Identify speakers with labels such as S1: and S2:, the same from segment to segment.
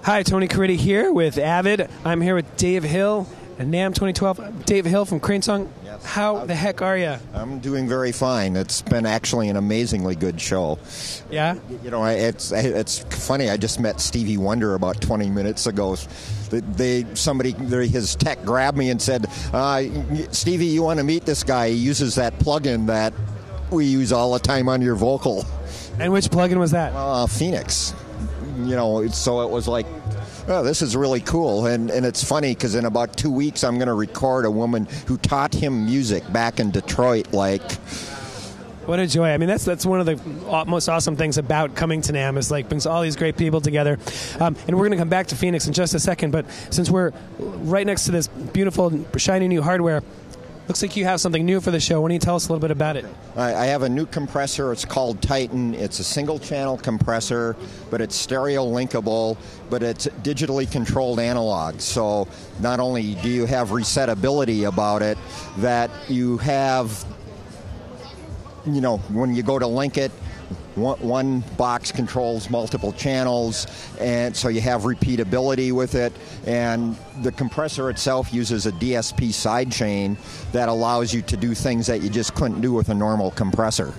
S1: Hi, Tony Caridi here with Avid. I'm here with Dave Hill and NAMM 2012. Dave Hill from Cranesong.
S2: Yes.
S1: How the heck are you?
S2: I'm doing very fine. It's been actually an amazingly good show.
S1: Yeah?
S2: You know, it's funny. I just met Stevie Wonder about 20 minutes ago. His tech grabbed me and said, Stevie, you want to meet this guy? He uses that plugin that we use all the time on your vocal.
S1: And which plugin was that?
S2: Phoenix. You know, so it was like, oh, this is really cool. And it's funny because in about 2 weeks, I'm going to record a woman who taught him music back in Detroit.
S1: What a joy. I mean, that's one of the most awesome things about coming to NAMM is brings all these great people together. And we're going to come back to Phoenix in just a second. But since we're right next to this beautiful, shiny new hardware, looks like you have something new for the show. Why don't you tell us a little bit about it?
S2: I have a new compressor. It's called Titan. It's a single-channel compressor, but it's stereo-linkable, but it's digitally controlled analog. So not only do you have resetability about it, that you have, you know, when you go to link it, one box controls multiple channels, and so you have repeatability with it. And the compressor itself uses a DSP sidechain that allows you to do things that you just couldn't do with a normal compressor.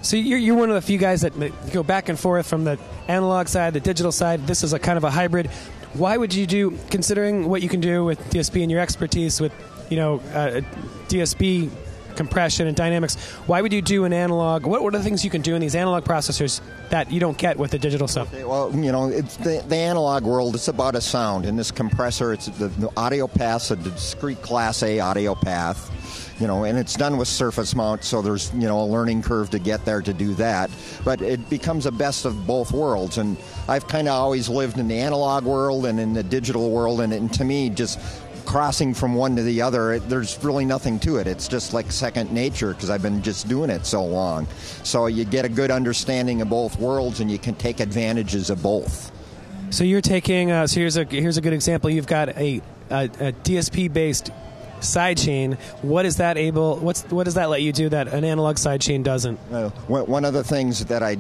S1: So you're one of the few guys that go back and forth from the analog side, the digital side. This is a kind of a hybrid. Why would you do, considering what you can do with DSP and your expertise with, DSP compression and dynamics, why would you do an analog? What are the things you can do in these analog processors that you don't get with the digital stuff?
S2: Well, you know, it's the analog world, it's about a sound. In this compressor, it's the audio path's a discrete Class A audio path, you know, and it's done with surface mount, so there's, you know, a learning curve to get there to do that. But it becomes a best of both worlds, and I've kind of always lived in the analog world and in the digital world, and to me, just crossing from one to the other, there's really nothing to it. It's just like second nature because I've been just doing it so long. So you get a good understanding of both worlds, and you can take advantages of both. So
S1: you're taking. So here's a good example. You've got a DSP based sidechain. What does that let you do that an analog sidechain doesn't?
S2: One of the things that I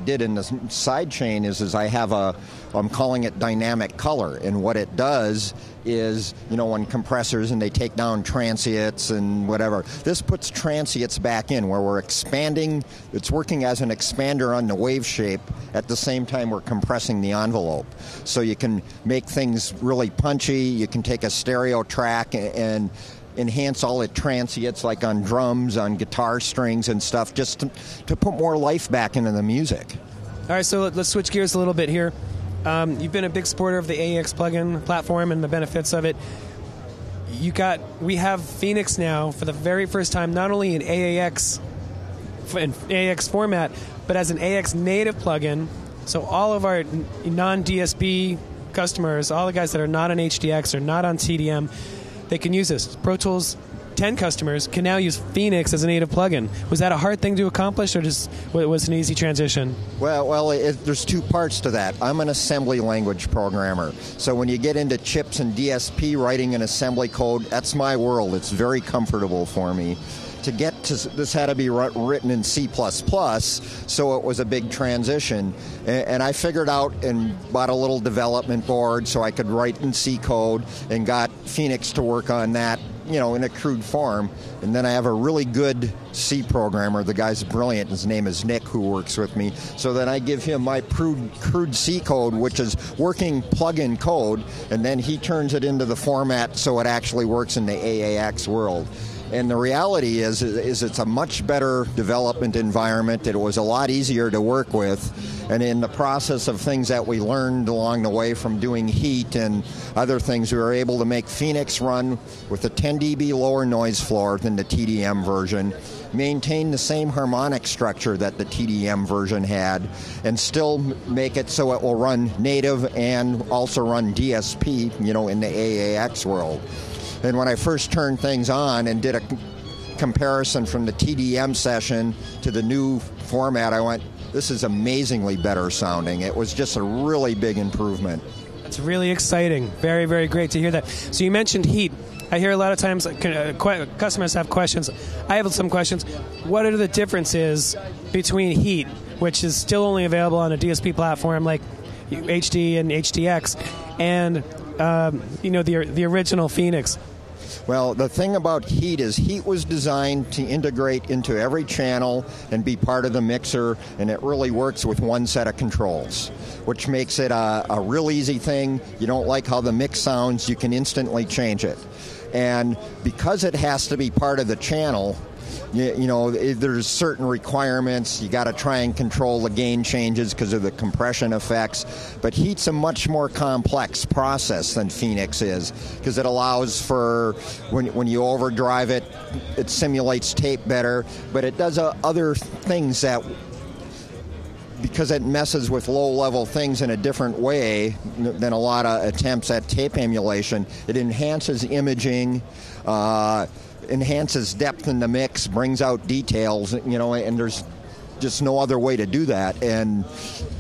S2: did in the sidechain is I have I'm calling it dynamic color, and what it does is, you know, when compressors and they take down transients and whatever, this puts transients back in where we're expanding. It's working as an expander on the wave shape at the same time we're compressing the envelope. So you can make things really punchy. You can take a stereo track and enhance all the transients, like on drums, on guitar strings and stuff, just to put more life back into the music.
S1: All right, so let's switch gears a little bit here. You've been a big supporter of the AAX plugin platform and the benefits of it. We have Phoenix now for the very first time, not only in AAX format, but as an AAX native plugin. So all of our non-DSP customers, all the guys that are not on HDX or not on TDM, they can use this. Pro Tools 10 customers can now use Phoenix as a native plugin. Was that a hard thing to accomplish, or just was it an easy transition?
S2: Well, there's two parts to that. I'm an assembly language programmer. So when you get into chips and DSP writing an assembly code, that's my world. It's very comfortable for me. To get to this had to be written in C++, so it was a big transition. And I figured out and bought a little development board so I could write in C code, and got Phoenix to work on that, you know, in a crude form. And then I have a really good C programmer. The guy's brilliant. His name is Nick, who works with me. So then I give him my crude C code, which is working plug-in code, and then he turns it into the format so it actually works in the AAX world. And the reality is it's a much better development environment. It was a lot easier to work with. And in the process of things that we learned along the way from doing heat and other things, we were able to make Phoenix run with a 10 dB lower noise floor than the TDM version, maintain the same harmonic structure that the TDM version had, and still make it so it will run native and also run DSP, you know, in the AAX world. And when I first turned things on and did a comparison from the TDM session to the new format, I went, this is amazingly better sounding. It was just a really big improvement.
S1: That's really exciting. Very, very great to hear that. So you mentioned heat. I hear a lot of times customers have questions. I have some questions. What are the differences between heat, which is still only available on a DSP platform, like HD and HDX, and the original Phoenix.
S2: Well, the thing about Heat is Heat was designed to integrate into every channel and be part of the mixer, and it really works with one set of controls, which makes it a real easy thing. You don't like how the mix sounds, you can instantly change it. And because it has to be part of the channel, there's certain requirements. You got to try and control the gain changes because of the compression effects. But Heat's a much more complex process than Phoenix is, because it allows for, when you overdrive it, it simulates tape better, but it does other things that, because it messes with low-level things in a different way than a lot of attempts at tape emulation, it enhances imaging, enhances depth in the mix, brings out details, and there's just no other way to do that. And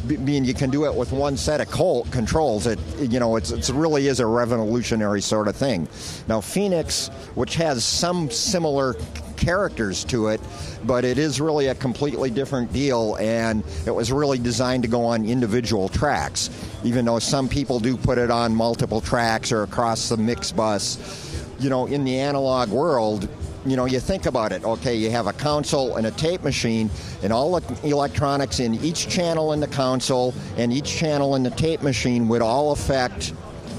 S2: being you can do it with one set of controls, it really is a revolutionary sort of thing. Now Phoenix, which has some similar characters to it, but it is really a completely different deal, and it was really designed to go on individual tracks, even though some people do put it on multiple tracks or across the mix bus. In the analog world, you think about it. Okay, you have a console and a tape machine, and all the electronics in each channel in the console and each channel in the tape machine would all affect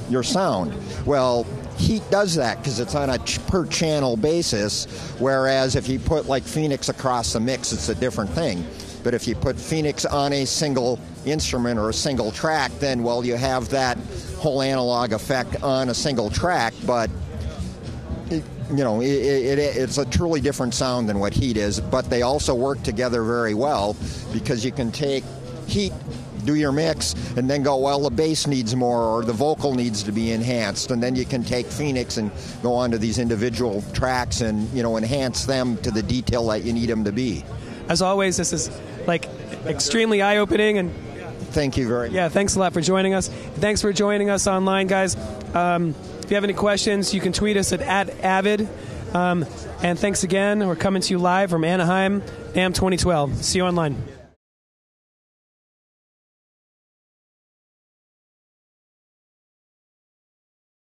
S2: your sound. Well, Heat does that because it's on a per channel basis, whereas if you put like Phoenix across the mix, it's a different thing. But if you put Phoenix on a single instrument or a single track, then, well, you have that whole analog effect on a single track, but it's a truly different sound than what Heat is, but they also work together very well, because you can take Heat, do your mix, and then go, well, the bass needs more, or the vocal needs to be enhanced, and then you can take Phoenix and go on to these individual tracks and enhance them to the detail that you need them to be.
S1: As always, this is extremely eye-opening, and
S2: thank you very much.
S1: Yeah, thanks a lot for joining us. Thanks for joining us online, guys. If you have any questions, you can tweet us at Avid. And thanks again. We're coming to you live from Anaheim, NAMM 2012. See you online.